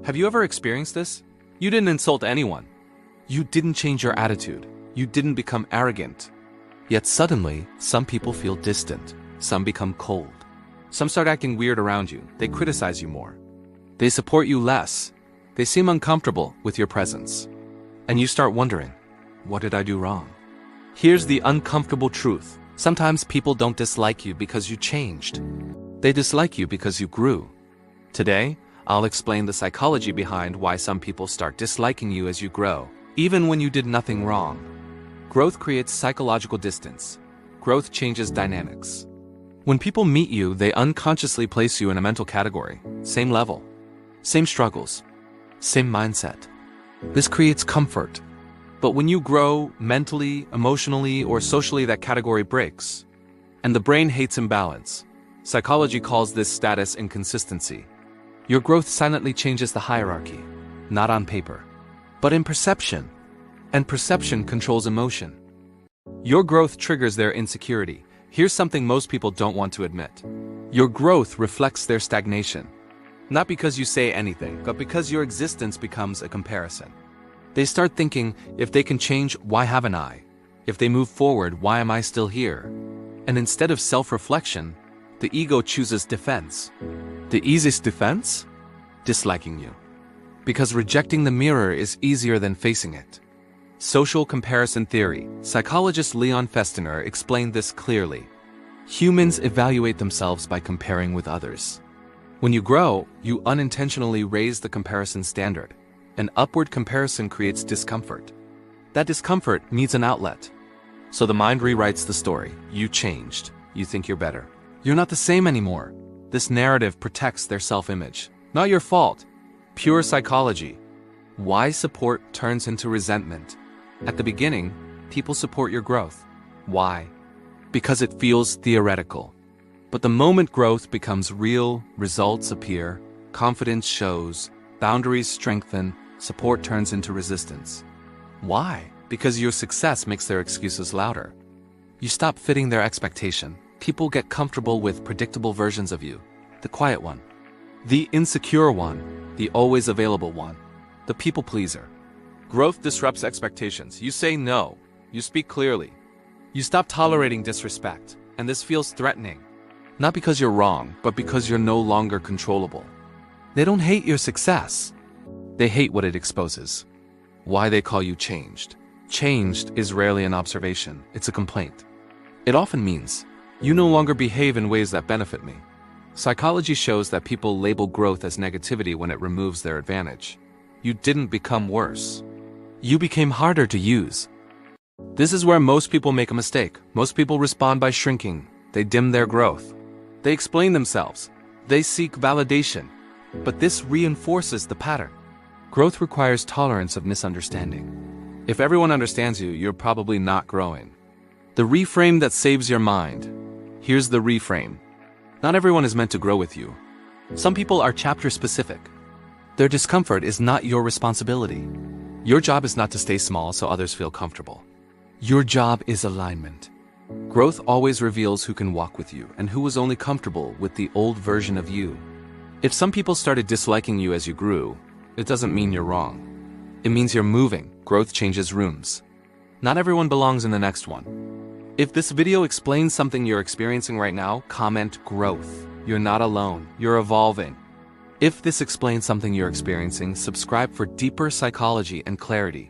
Have you ever experienced this? You didn't insult anyone. You didn't change your attitude. You didn't become arrogant. Yet suddenly, some people feel distant. Some become cold. Some start acting weird around you. They criticize you more. They support you less. They seem uncomfortable with your presence. And you start wondering, what did I do wrong? Here's the uncomfortable truth. Sometimes people don't dislike you because you changed. They dislike you because you grew. Today, I'll explain the psychology behind why some people start disliking you as you grow, even when you did nothing wrong. Growth creates psychological distance. Growth changes dynamics. When people meet you, they unconsciously place you in a mental category. Same level, same struggles, same mindset. This creates comfort. But when you grow mentally, emotionally, or socially, that category breaks. And the brain hates imbalance. Psychology calls this status inconsistency. Your growth silently changes the hierarchy, not on paper, but in perception. And perception controls emotion. Your growth triggers their insecurity. Here's something most people don't want to admit. Your growth reflects their stagnation. Not because you say anything, but because your existence becomes a comparison. They start thinking, if they can change, why haven't I? If they move forward, why am I still here? And instead of self-reflection, the ego chooses defense. The easiest defense? Disliking you. Because rejecting the mirror is easier than facing it. Social comparison theory. Psychologist Leon Festiner explained this clearly. Humans evaluate themselves by comparing with others. When you grow, you unintentionally raise the comparison standard. An upward comparison creates discomfort. That discomfort needs an outlet. So the mind rewrites the story. You changed. You think you're better. You're not the same anymore. This narrative protects their self-image. Not your fault. Pure psychology. Why support turns into resentment. At the beginning, people support your growth. Why? Because it feels theoretical. But the moment growth becomes real, results appear, confidence shows, boundaries strengthen, support turns into resistance. Why? Because your success makes their excuses louder. You stop fitting their expectation. People get comfortable with predictable versions of you. The quiet one. The insecure one. The always available one. The people pleaser. Growth disrupts expectations. You say no. You speak clearly. You stop tolerating disrespect. And this feels threatening. Not because you're wrong, but because you're no longer controllable. They don't hate your success. They hate what it exposes. Why they call you changed. Changed is rarely an observation. It's a complaint. It often means, you no longer behave in ways that benefit me. Psychology shows that people label growth as negativity when it removes their advantage. You didn't become worse. You became harder to use. This is where most people make a mistake. Most people respond by shrinking. They dim their growth. They explain themselves. They seek validation. But this reinforces the pattern. Growth requires tolerance of misunderstanding. If everyone understands you, you're probably not growing. The reframe that saves your mind. Here's the reframe. Not everyone is meant to grow with you. Some people are chapter specific. Their discomfort is not your responsibility. Your job is not to stay small so others feel comfortable. Your job is alignment. Growth always reveals who can walk with you and who was only comfortable with the old version of you. If some people started disliking you as you grew, it doesn't mean you're wrong. It means you're moving. Growth changes rooms. Not everyone belongs in the next one. If this video explains something you're experiencing right now, comment growth. You're not alone. You're evolving. If this explains something you're experiencing, subscribe for deeper psychology and clarity.